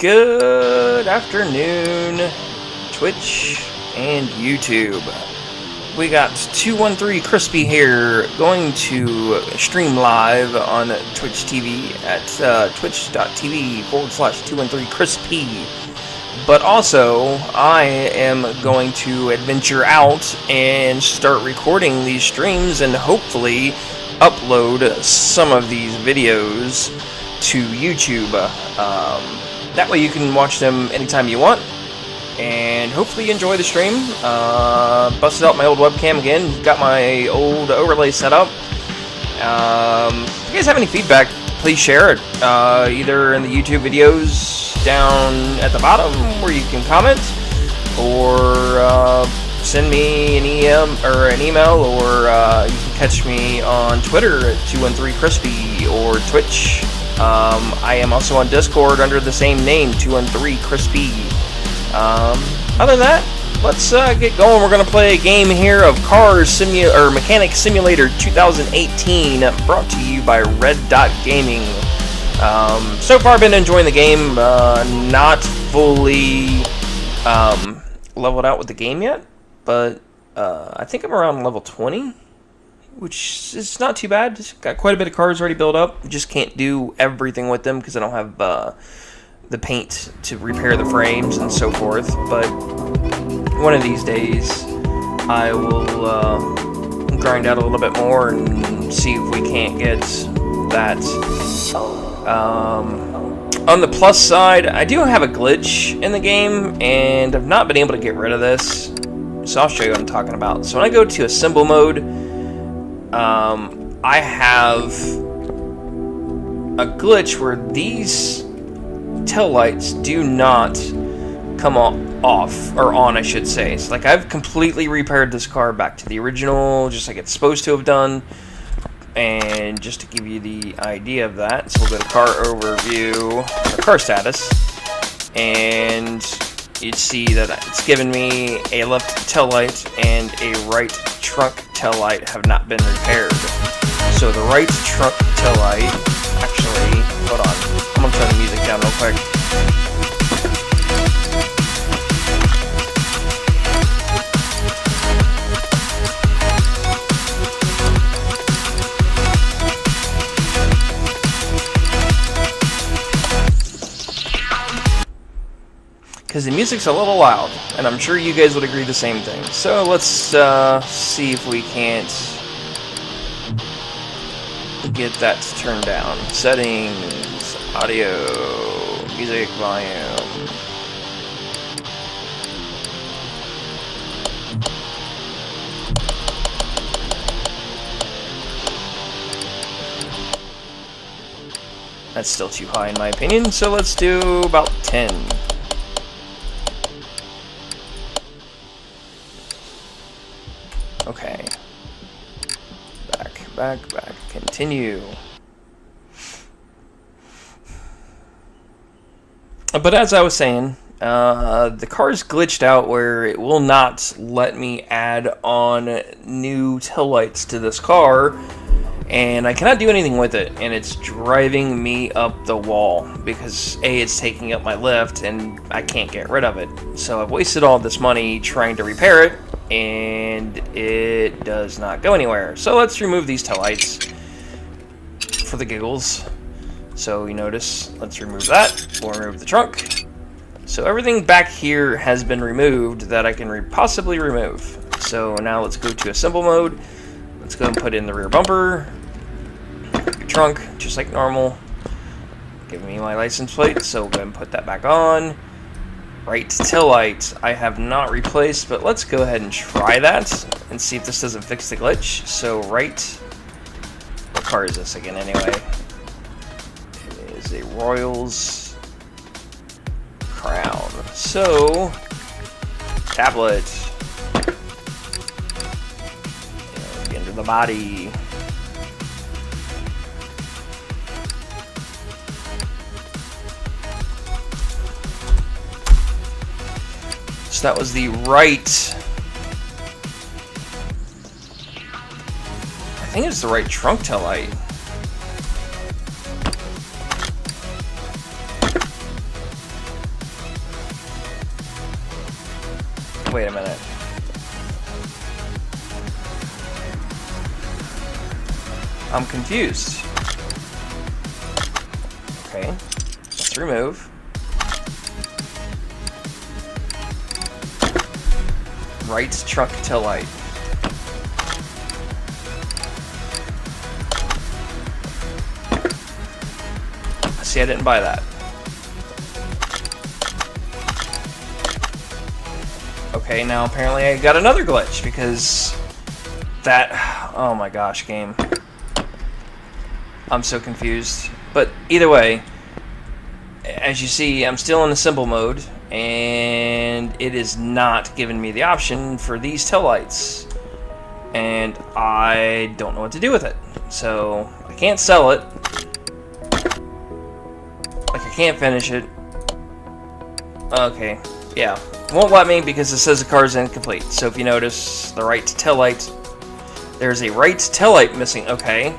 Good afternoon, Twitch and YouTube. We got 213 Crispy here, going to stream live on Twitch TV at twitch.tv/213Crispy. But also, I am going to adventure out and start recording these streams and hopefully upload some of these videos to YouTube. That way you can watch them anytime you want, and hopefully you enjoy the stream. Busted out my old webcam again, got my old overlay set up. If you guys have any feedback, please share it, either in the YouTube videos down at the bottom where you can comment, or send me an email, or you can catch me on Twitter at 213Crispy or Twitch. I am also on Discord under the same name, 213Crispy. Other than that, let's get going. We're going to play a game here of Mechanic Simulator 2018, brought to you by Red Dot Gaming. So far I've been enjoying the game, not fully leveled out with the game yet, but I think I'm around level 20. Which is not too bad. Just got quite a bit of cars already built up. Just can't do everything with them because I don't have the paint to repair the frames and so forth. But one of these days, I will grind out a little bit more and see if we can't get that. On the plus side, I do have a glitch in the game, and I've not been able to get rid of this. So I'll show you what I'm talking about. So when I go to assemble mode, I have a glitch where these tail lights do not come off, or on, I should say. It's like I've completely repaired this car back to the original, just like it's supposed to have done. And just to give you the idea of that, so we'll go to car overview, or car status, and you'd see that it's given me a left tail light and a right trunk tail light have not been repaired. So the right trunk tail light, actually, hold on, I'm gonna turn the music down real quick. Because the music's a little loud, and I'm sure you guys would agree the same thing. So let's see if we can't get that to turn down. Settings, audio, music volume. That's still too high in my opinion, so let's do about 10. Okay. Back, continue. But as I was saying, the car's glitched out where it will not let me add on new taillights to this car, and I cannot do anything with it, and it's driving me up the wall because A, it's taking up my lift, and I can't get rid of it. So I've wasted all this money trying to repair it, and it does not go anywhere. So let's remove these taillights for the giggles. So you notice, let's remove that. We'll remove the trunk. So everything back here has been removed that I can possibly remove. So now let's go to assemble mode. Let's go and put in the rear bumper, trunk, just like normal. Give me my license plate, so we'll go ahead and put that back on. Right tail light I have not replaced, but let's go ahead and try that and see if this doesn't fix the glitch. So right, what car is this again anyway? It is a Royals Crown. So tablet, into the body. So that was the right. I think it's the right trunk tail light. Wait a minute. I'm confused. Okay, let's remove. Right trunk tail light. See, I didn't buy that. Okay, now apparently I got another glitch because that... Oh my gosh, game. I'm so confused. But either way, as you see, I'm still in assemble mode, and it is not giving me the option for these taillights. And I don't know what to do with it. So, I can't sell it. Like, I can't finish it. Okay, yeah. It won't let me because it says the car is incomplete. So if you notice, the right taillight, there's a right taillight missing. Okay.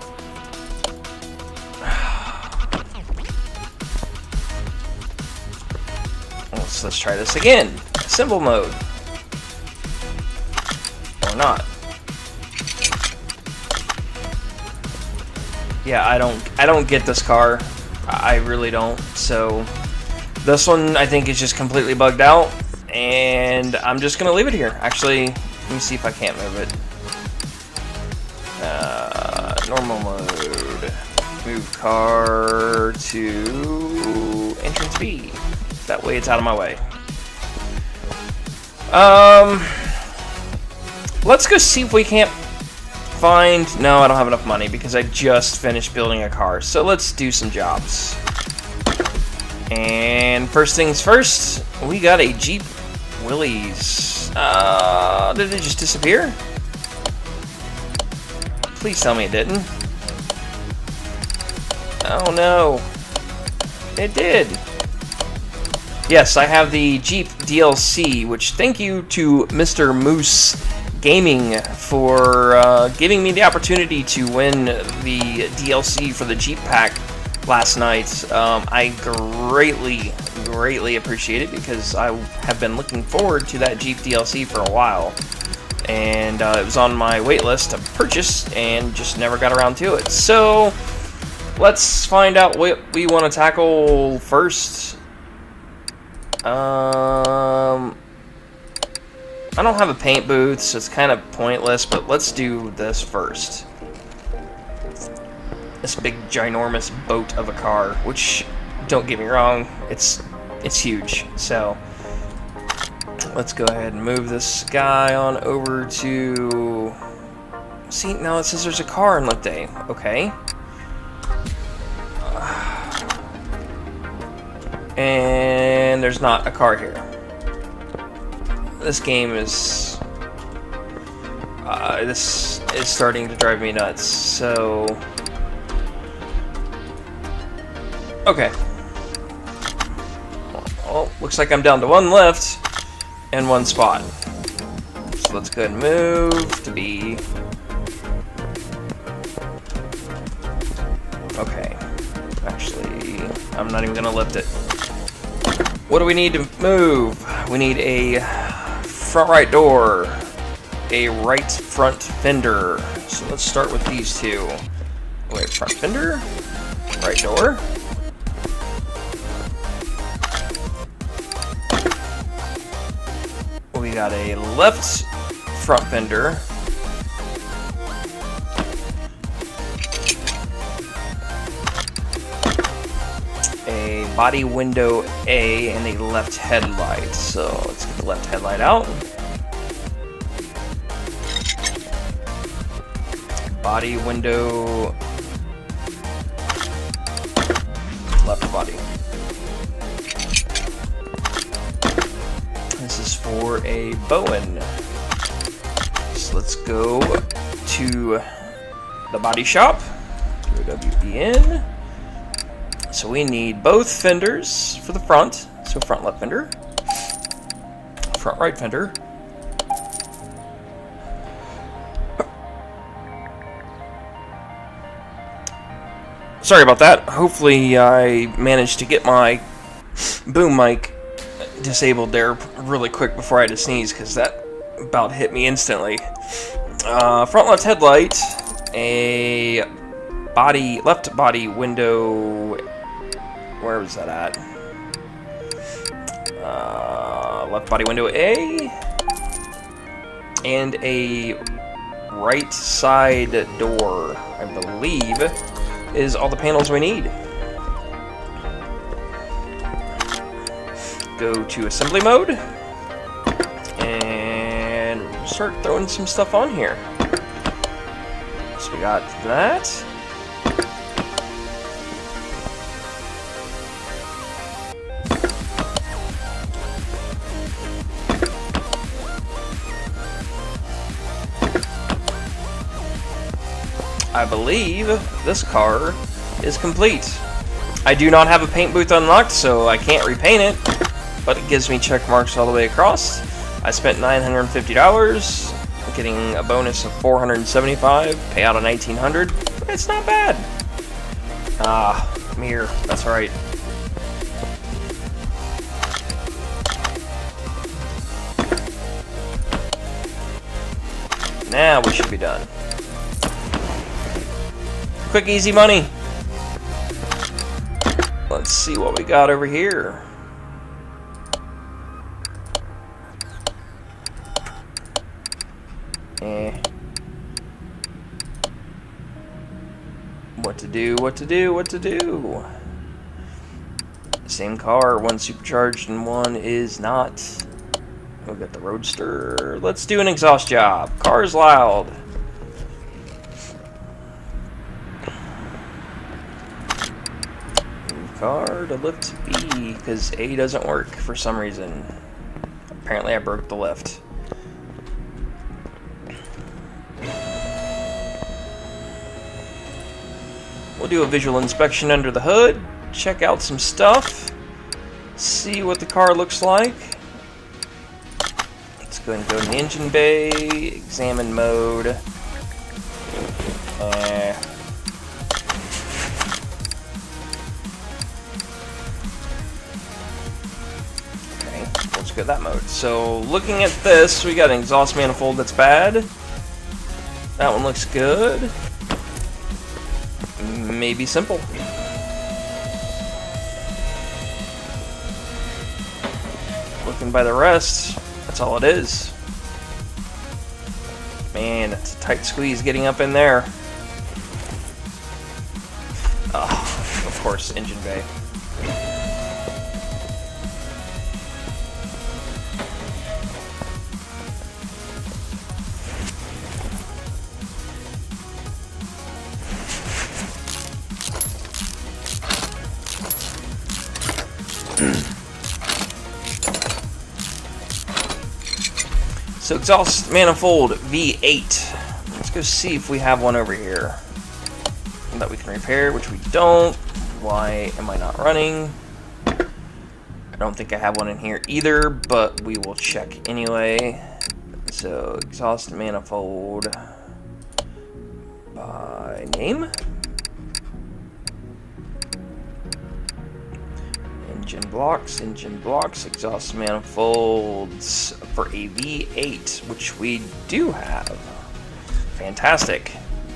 Let's try this again. Assemble mode. Or not. Yeah, I don't get this car. I really don't. So this one I think is just completely bugged out, and I'm just gonna leave it here. Actually, let me see if I can't move it. Normal mode. Move car to entrance B. That way it's out of my way. Let's go see if we can't find... No, I don't have enough money because I just finished building a car. So let's do some jobs. And first things first, we got a Jeep Willys. Did it just disappear? Please tell me it didn't. Oh no. It did. Yes, I have the Jeep DLC, which thank you to Mr. Moose Gaming for giving me the opportunity to win the DLC for the Jeep pack last night. I greatly appreciate it because I have been looking forward to that Jeep DLC for a while. And it was on my wait list to purchase and just never got around to it. So, let's find out what we want to tackle first. I don't have a paint booth, so it's kind of pointless, but let's do this first. This big, ginormous boat of a car, which, don't get me wrong, it's huge. So, let's go ahead and move this guy on over to... See, now it says there's a car in Look Day. Okay. And there's not a car here. This game is... this is starting to drive me nuts, so... Okay. Well, looks like I'm down to one left and one spot. So let's go ahead and move to B. Okay. Actually, I'm not even gonna lift it. What do we need to move? We need a front right door, a right front fender. So let's start with these two. Wait, front fender, right door. We got a left front fender. A body window A and a left headlight. So let's get the left headlight out. Body window, left body. This is for a Bowen. So let's go to the body shop. Do a WEN. So we need both fenders for the front. So front left fender, front right fender. Sorry about that. Hopefully I managed to get my boom mic disabled there really quick before I had to sneeze, because that about hit me instantly. Front left headlight, a left body window. Where was that at? Left body window A, and a right side door, I believe, is all the panels we need. Go to assembly mode and start throwing some stuff on here. So we got that. I believe this car is complete. I do not have a paint booth unlocked, so I can't repaint it, but it gives me check marks all the way across. I spent $950, getting a bonus of $475, payout of $1,900. It's not bad. Mirror, that's right. Now we should be done. Quick, easy money. Let's see what we got over here. What to do, what to do, what to do. Same car, one supercharged and one is not. We'll get the Roadster. Let's do an exhaust job. Car's loud. Car to lift B, because A doesn't work for some reason. Apparently I broke the lift. We'll do a visual inspection under the hood, check out some stuff, see what the car looks like. Let's go ahead and go in the engine bay, examine mode. Let's go that mode. So looking at this, we got an exhaust manifold that's bad. That one looks good. Maybe simple. Looking by the rest, that's all it is. Man, it's a tight squeeze getting up in there. Of course, engine bay. So exhaust manifold V8. Let's go see if we have one over here that we can repair, which we don't. Why am I not running? I don't think I have one in here either, but we will check anyway. So exhaust manifold by name. Engine blocks, exhaust manifolds for a V8, which we do have. Fantastic.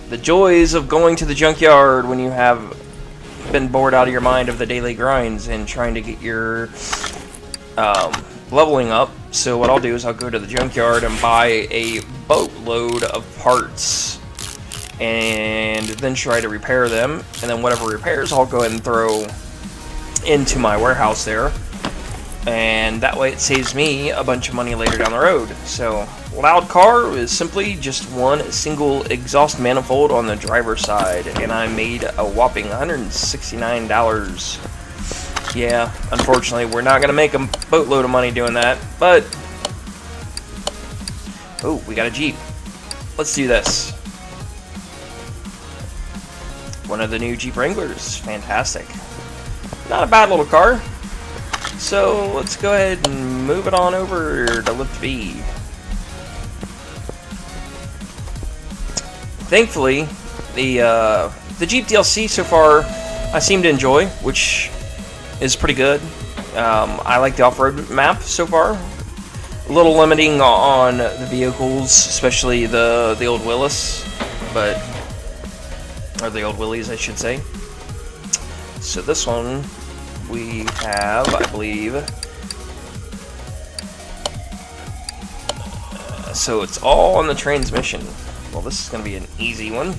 The joys of going to the junkyard when you have been bored out of your mind of the daily grinds and trying to get your leveling up. So what I'll do is I'll go to the junkyard and buy a boatload of parts and then try to repair them, and then whatever repairs I'll go ahead and throw into my warehouse there, and that way it saves me a bunch of money later down the road. So loud car is simply just one single exhaust manifold on the driver's side, and I made a whopping $169. Yeah, unfortunately we're not gonna make a boatload of money doing that, but oh, we got a Jeep. Let's do this. One of the new Jeep Wranglers. Fantastic. Not a bad little car. So let's go ahead and move it on over to lift B. Thankfully, the Jeep DLC so far I seem to enjoy, which is pretty good. I like the off-road map so far. A little limiting on the vehicles, especially the old Willis, or the old Willys, I should say. So this one we have, I believe. So it's all on the transmission. Well, this is going to be an easy one.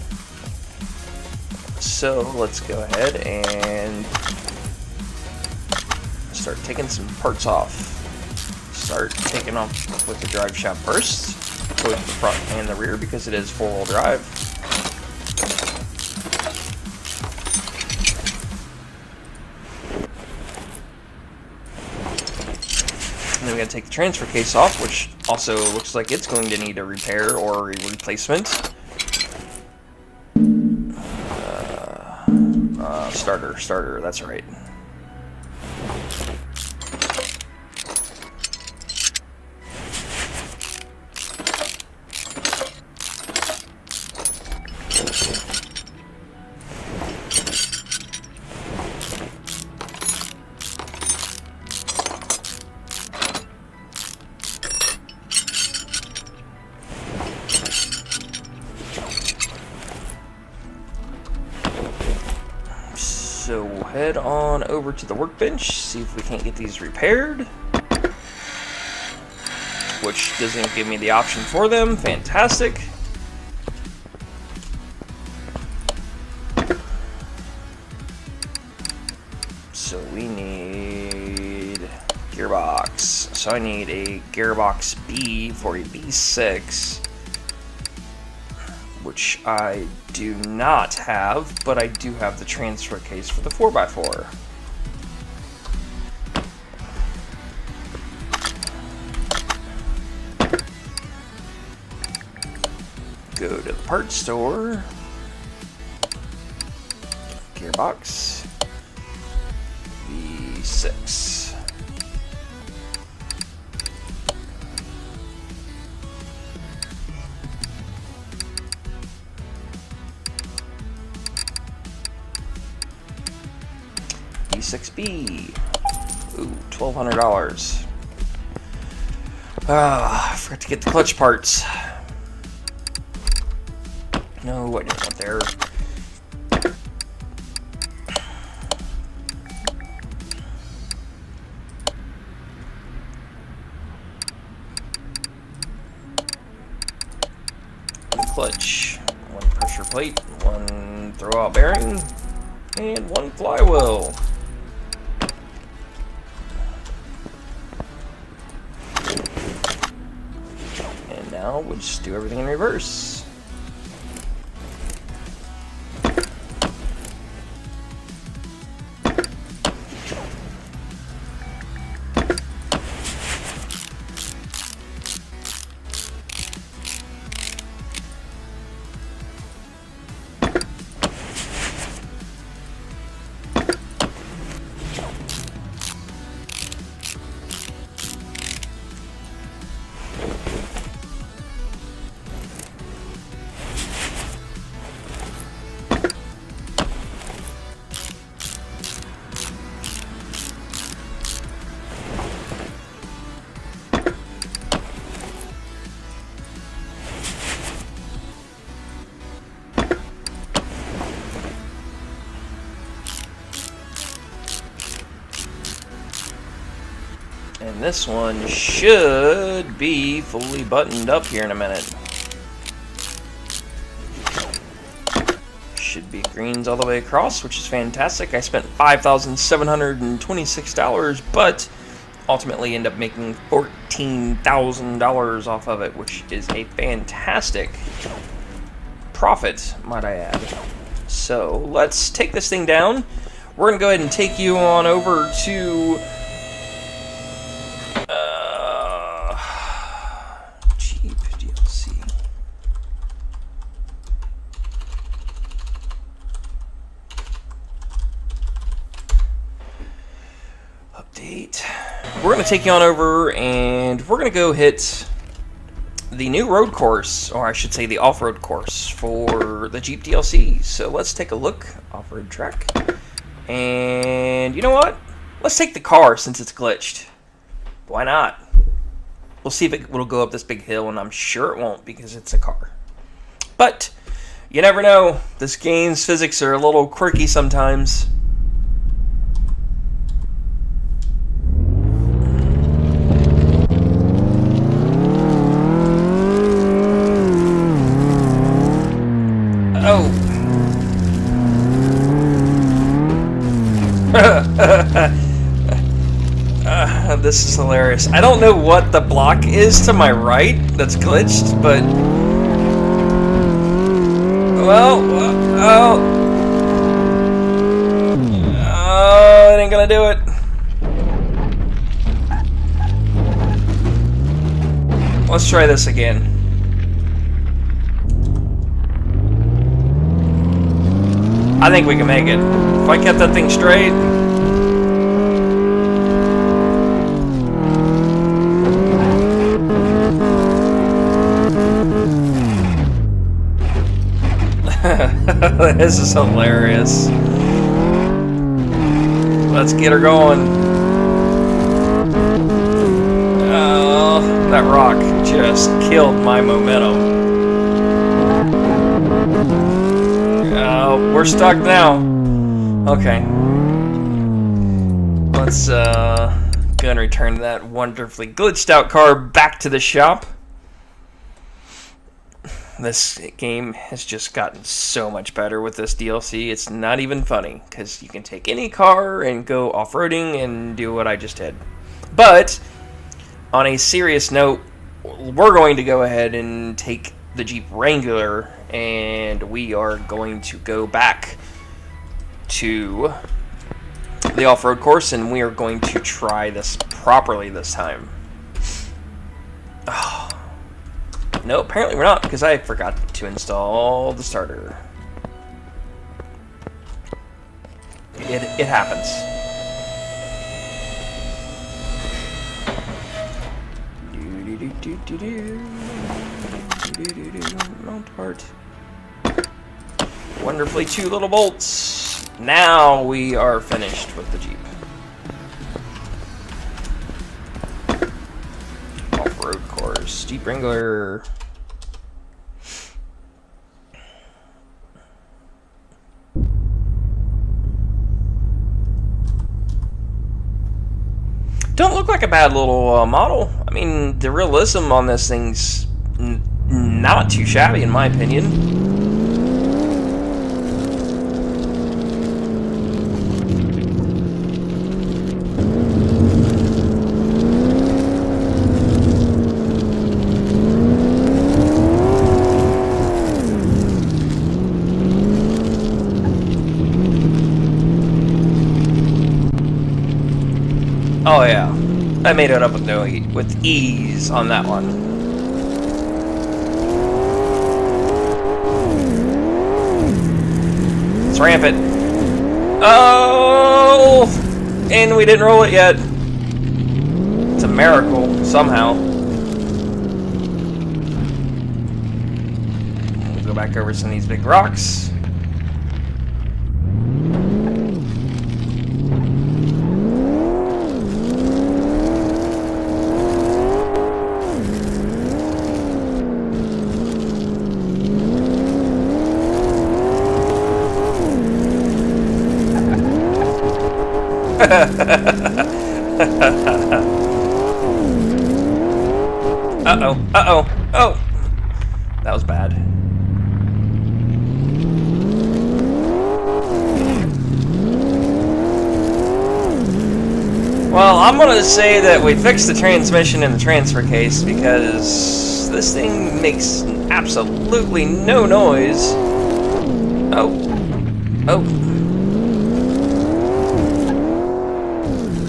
So let's go ahead and start taking some parts off. Start taking off with the drive shaft first, both the front and the rear, because it is four-wheel drive. And then we gotta take the transfer case off, which also looks like it's going to need a repair or a replacement. Starter, that's right. So we'll head on over to the workbench, see if we can't get these repaired. Which doesn't give me the option for them. Fantastic. So we need gearbox. So I need a gearbox B for a B6. Which I do not have, but I do have the transfer case for the 4x4. Go to the parts store. Gearbox. V6. V6B. Ooh, $1,200. I forgot to get the clutch parts. No, I didn't want there. One clutch, one pressure plate, one throwout bearing, and one flywheel. And now we'll just do everything in reverse. And this one should be fully buttoned up here in a minute. Should be greens all the way across, which is fantastic. I spent $5,726, but ultimately end up making $14,000 off of it, which is a fantastic profit, might I add. So let's take this thing down. We're going to go ahead and take you on over to Jeep DLC. Update. We're going to take you on over and we're going to go hit the new road course, or I should say the off-road course for the Jeep DLC. So let's take a look. Off-road track. And you know what? Let's take the car since it's glitched. Why not? We'll see if it will go up this big hill, and I'm sure it won't because it's a car. But you never know. This game's physics are a little quirky sometimes. Oh. This is hilarious. I don't know what the block is to my right that's glitched, but... Well, it ain't gonna do it. Let's try this again. I think we can make it. If I kept that thing straight... This is hilarious. Let's get her going. Oh, that rock just killed my momentum. Oh, we're stuck now. Okay. Let's go and return that wonderfully glitched out car back to the shop. This game has just gotten so much better with this DLC. It's not even funny, because you can take any car and go off-roading and do what I just did. But, on a serious note, we're going to go ahead and take the Jeep Wrangler, and we are going to go back to the off-road course, and we are going to try this properly this time. Oh. No, apparently we're not, because I forgot to install the starter. It happens. Mount part. Wonderfully, 2 little bolts. Now we are finished with the Jeep. Off-road course, Jeep Wrangler. Don't look like a bad little model. I mean, the realism on this thing's not too shabby, in my opinion. Oh yeah, I made it up with ease on that one. Let's ramp it. Oh, and we didn't roll it yet. It's a miracle somehow. We'll go back over some of these big rocks. Oh, that was bad. Well, I'm gonna say that we fixed the transmission in the transfer case because this thing makes absolutely no noise. Oh.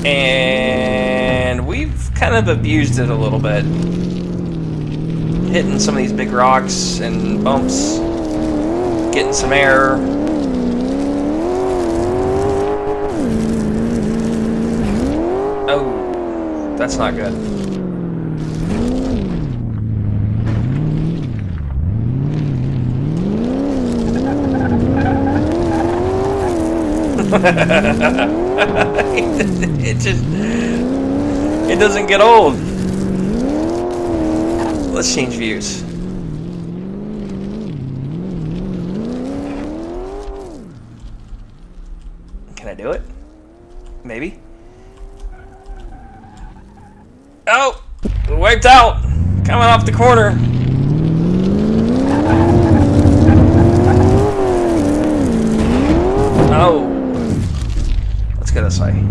And we've kind of abused it a little bit. Hitting some of these big rocks and bumps. Getting some air. Oh, that's not good. It doesn't get old. Let's change views. Can I do it? Maybe. Oh! Wiped out! Coming off the corner. Oh. Let's go this way.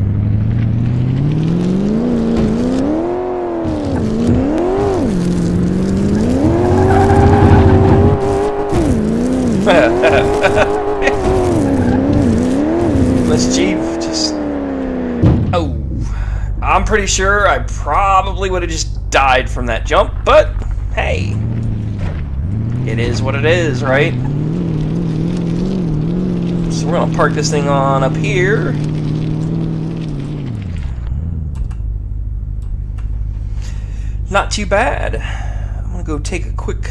Miss Jeep just... Oh. I'm pretty sure I probably would have just died from that jump, but hey. It is what it is, right? So we're gonna park this thing on up here. Not too bad. I'm gonna go take a quick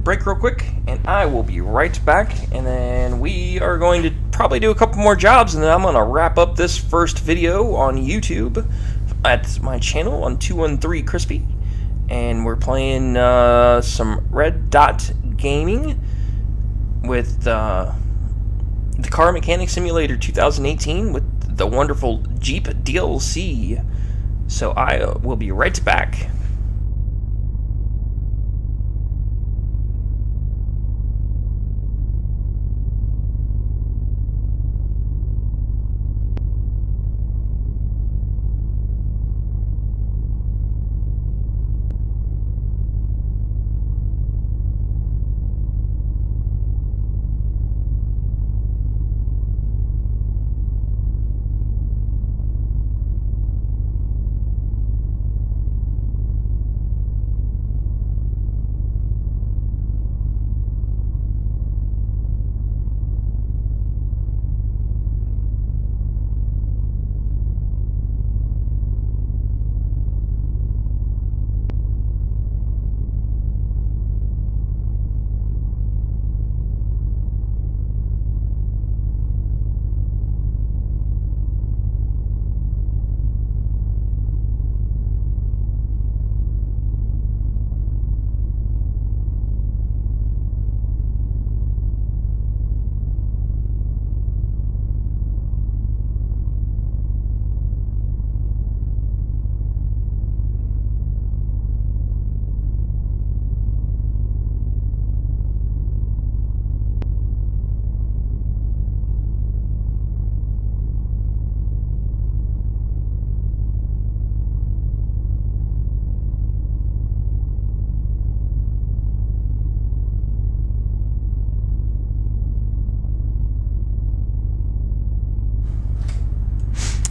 break real quick, and I will be right back, and then we are going to probably do a couple more jobs, and then I'm gonna wrap up this first video on YouTube at my channel on 213 Crispy, and we're playing some Red Dot Gaming with the Car Mechanic Simulator 2018 with the wonderful Jeep DLC. So I will be right back.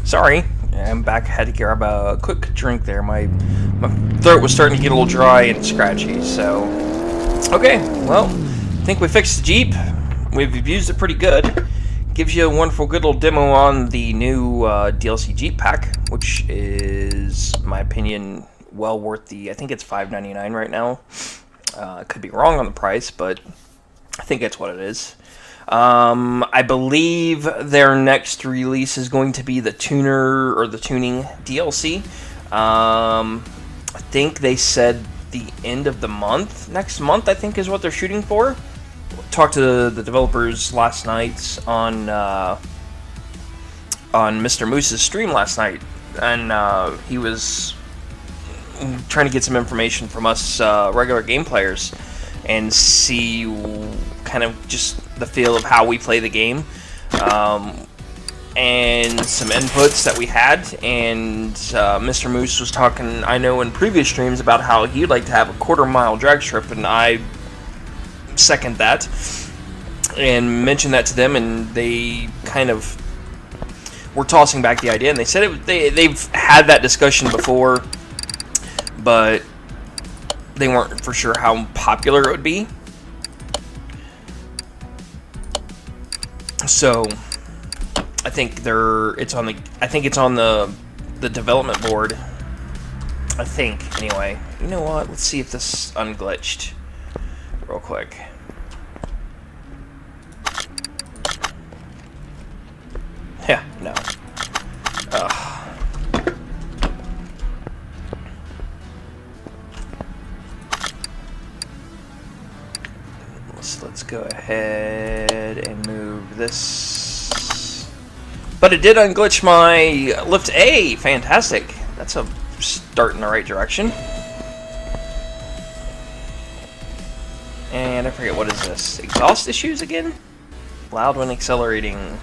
Sorry, I'm back. Had to grab a quick drink there. My throat was starting to get a little dry and scratchy, so... Okay, well, I think we fixed the Jeep. We've used it pretty good. Gives you a wonderful, good little demo on the new DLC Jeep pack, which is, in my opinion, well worth the... I think it's $5.99 right now. Could be wrong on the price, but I think that's what it is. I believe their next release is going to be the tuner or the tuning DLC. I think they said the end of the month. Next month, I think, is what they're shooting for. Talked to the developers last night on Mr. Moose's stream last night, and he was trying to get some information from us regular game players and see kind of just the feel of how we play the game, and some inputs that we had. And Mr. Moose was talking, I know, in previous streams about how he'd like to have a quarter-mile drag strip, and I second that and mentioned that to them, and they kind of were tossing back the idea, and they said they've had that discussion before, but they weren't for sure how popular it would be. So I think it's on the development board. I think, anyway. You know what? Let's see if this unglitched real quick. Yeah, no. So let's go ahead and move this. But it did unglitch my lift A. Fantastic. That's a start in the right direction. And I forget, what is this? Exhaust issues again? Loud when accelerating.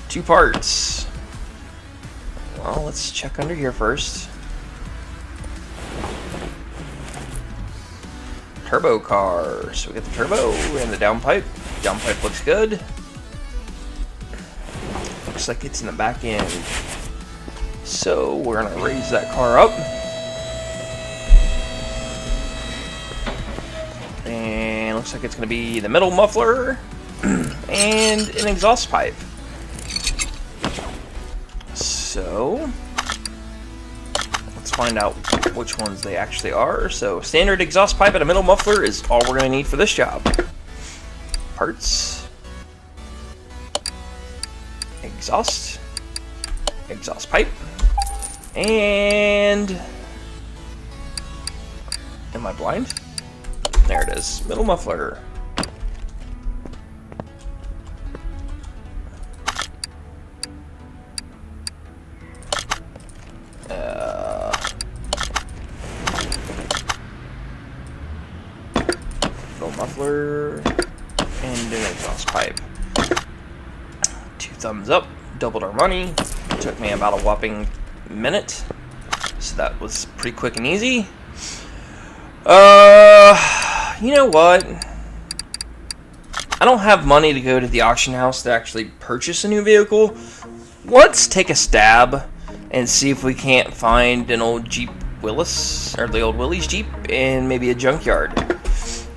2 parts. Well, let's check under here first. Turbo car. So we got the turbo and the downpipe. Downpipe looks good. Looks like it's in the back end. So we're gonna raise that car up. And looks like it's gonna be the middle muffler and an exhaust pipe. So let's find out which ones they actually are. So standard exhaust pipe and a middle muffler is all we're going to need for this job. Parts. Exhaust. Exhaust pipe. And... am I blind? There it is. Middle muffler. Muffler and an exhaust pipe. 2 thumbs up, doubled our money. Took me about a whopping minute, so that was pretty quick and easy. You know what? I don't have money to go to the auction house to actually purchase a new vehicle. Let's take a stab and see if we can't find an old Jeep Willis, or the old Willys Jeep, in maybe a junkyard.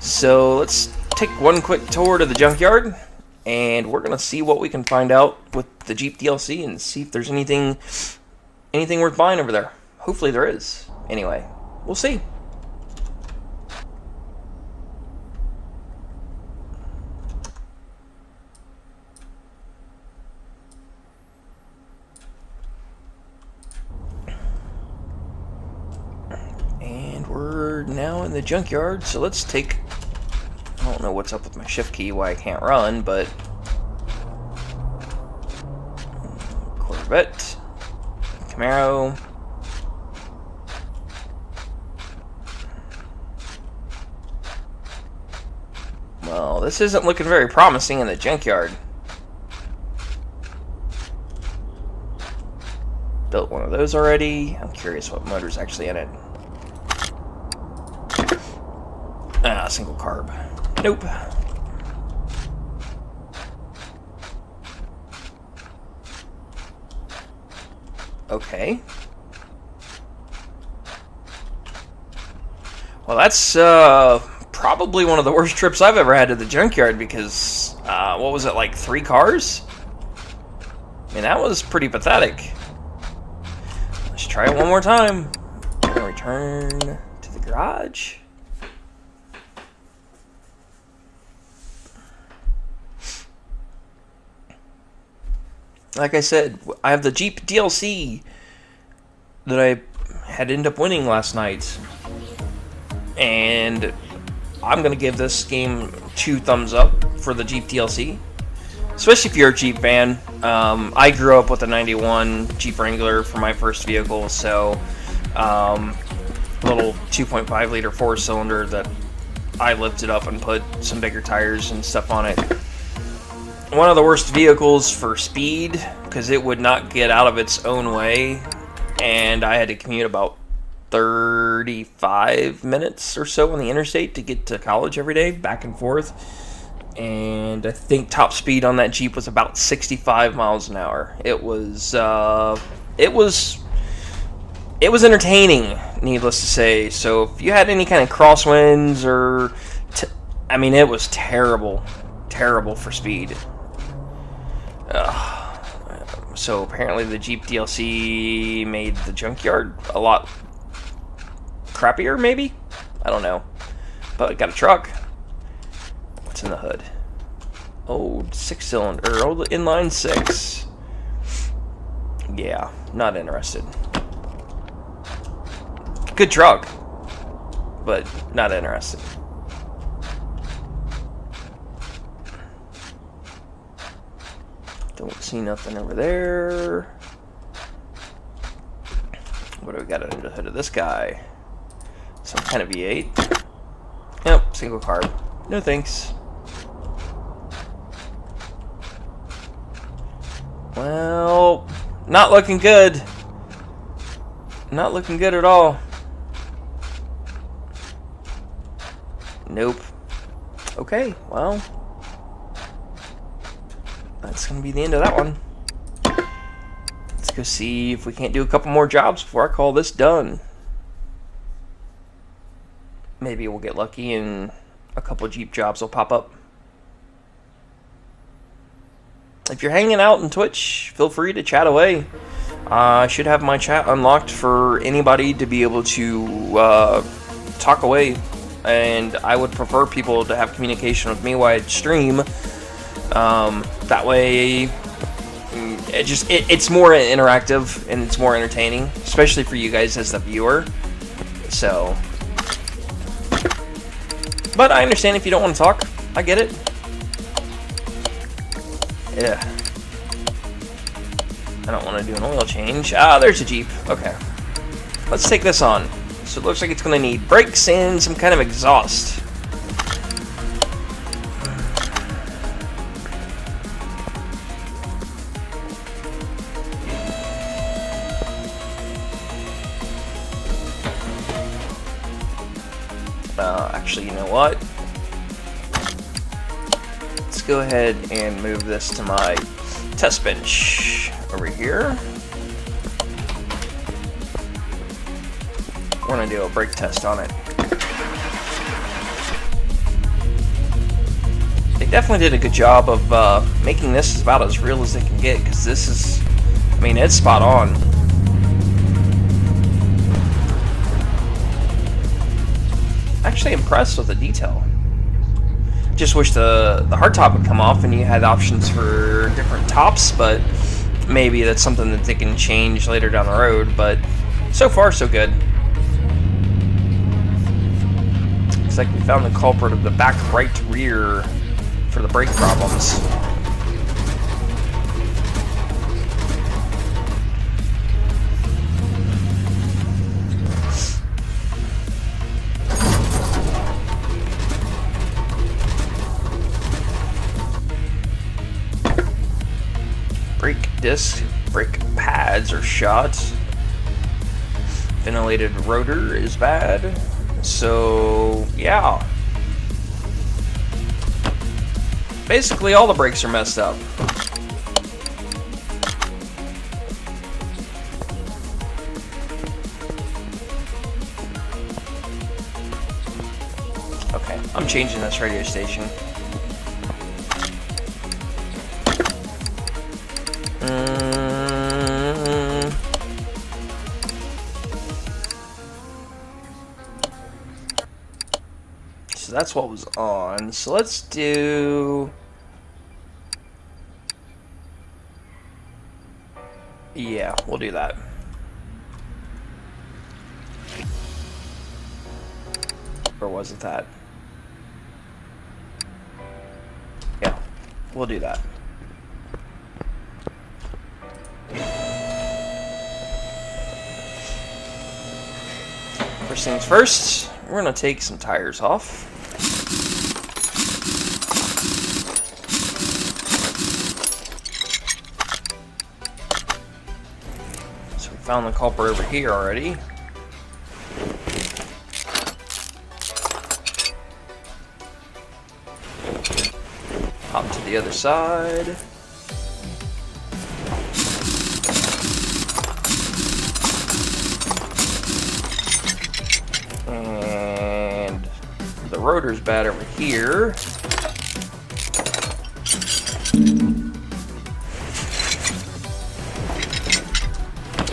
So let's take one quick tour to the junkyard, and we're gonna see what we can find out with the Jeep DLC and see if there's anything worth buying over there. Hopefully there is. Anyway, we'll see. And we're now in the junkyard, so let's take... I don't know what's up with my shift key, why I can't run, but... Corvette. Camaro. Well, this isn't looking very promising in the junkyard. Built one of those already. I'm curious what motor's actually in it. Single carb. Nope. Okay. Well, that's probably one of the worst trips I've ever had to the junkyard, because what was it, like 3 cars? I mean, that was pretty pathetic. Let's try it one more time. Return to the garage. Like I said, I have the Jeep DLC that I had ended up winning last night. And I'm going to give this game 2 thumbs up for the Jeep DLC. Especially if you're a Jeep fan. I grew up with a 91 Jeep Wrangler for my first vehicle, so little 2.5 liter 4-cylinder that I lifted up and put some bigger tires and stuff on it. One of the worst vehicles for speed, because it would not get out of its own way, and I had to commute about 35 minutes or so on the interstate to get to college every day, back and forth. And I think top speed on that Jeep was about 65 miles an hour. It was entertaining, needless to say. So if you had any kind of crosswinds or, I mean, it was terrible for speed. So apparently the Jeep DLC made the junkyard a lot crappier, maybe? I don't know. But it got a truck. What's in the hood? Old 6-cylinder, old inline 6. Yeah, not interested. Good truck, but not interested. Don't see nothing over there. What do we got under the hood of this guy? Some kind of V8. Yep, single carb. No thanks. Well, not looking good. Not looking good at all. Nope. Okay, well, that's gonna be the end of that one. Let's go see if we can't do a couple more jobs before I call this done. Maybe we'll get lucky and a couple Jeep jobs will pop up. If you're hanging out on Twitch, feel free to chat away. I should have my chat unlocked for anybody to be able to talk away. And I would prefer people to have communication with me while I stream. That way, it's more interactive and it's more entertaining, especially for you guys as the viewer. So, but I understand if you don't want to talk. I get it. Yeah. I don't want to do an oil change. Ah, there's a Jeep. Okay. Let's take this on. So it looks like it's going to need brakes and some kind of exhaust. Actually, you know what? Let's go ahead and move this to my test bench over here. We're going to do a brake test on it. They definitely did a good job of making this about as real as they can get, because this is, I mean, it's spot on. Actually impressed with the detail. Just wish the hardtop would come off and you had options for different tops, but maybe that's something that they can change later down the road. But so far, so good. Looks like we found the culprit of the back right rear for the brake problems. Brake disc, brake pads are shot. Ventilated rotor is bad. So, yeah. Basically, all the brakes are messed up. Okay, I'm changing this radio station. So that's what was on. So let's do... Yeah, we'll do that. Or was it that? Yeah, we'll do that. First things first, we're going to take some tires off. So we found the culprit over here already. Hop to the other side. And the rotor's bad over here.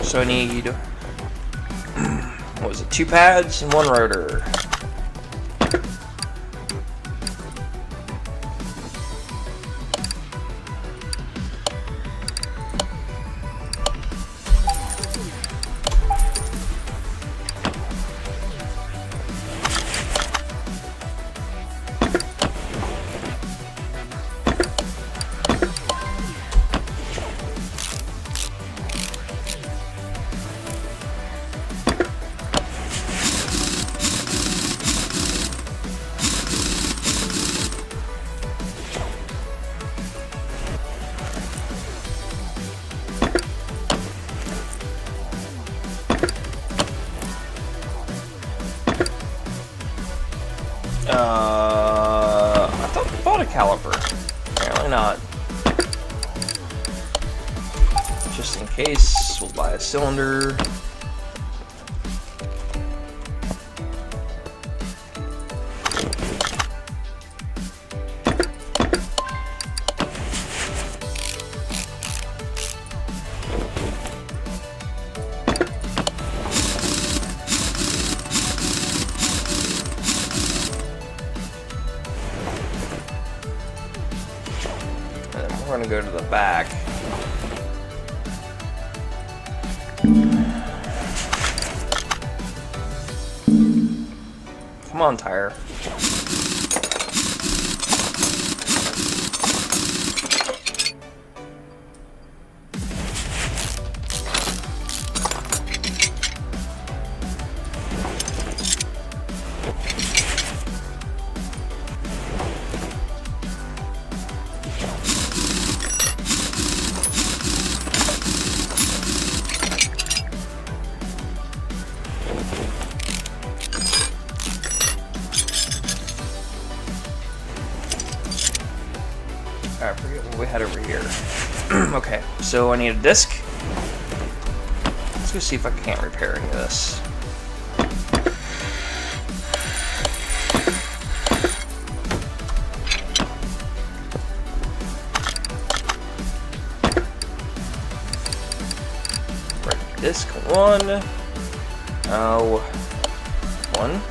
So I need, what was it, 2 pads and 1 rotor. caliper. Apparently not. Just in case, we'll buy a cylinder. We're gonna go to the back. Come on, tire. I forget what we had over here. Okay, so I need a disc. Let's go see if I can't repair any of this. Right, disc 1. Oh, 1.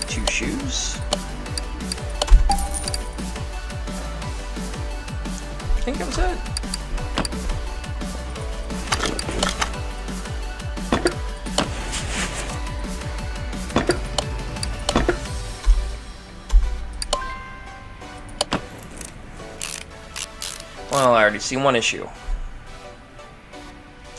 2 shoes. I think that was it. Well, I already see one issue.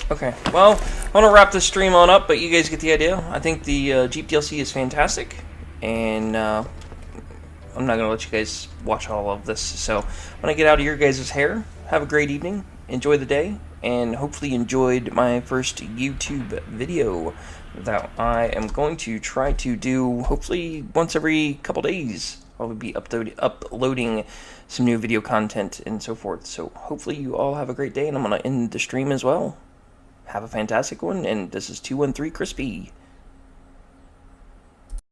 Okay, well, I want to wrap this stream on up, but you guys get the idea. I think the Jeep DLC is fantastic, and I'm not going to let you guys watch all of this. So when I get out of your guys' hair, have a great evening, enjoy the day, and hopefully you enjoyed my first YouTube video that I am going to try to do hopefully once every couple days. I'll be uploading some new video content and so forth. So hopefully you all have a great day, and I'm going to end the stream as well. Have a fantastic one, and this is 213 Crispy.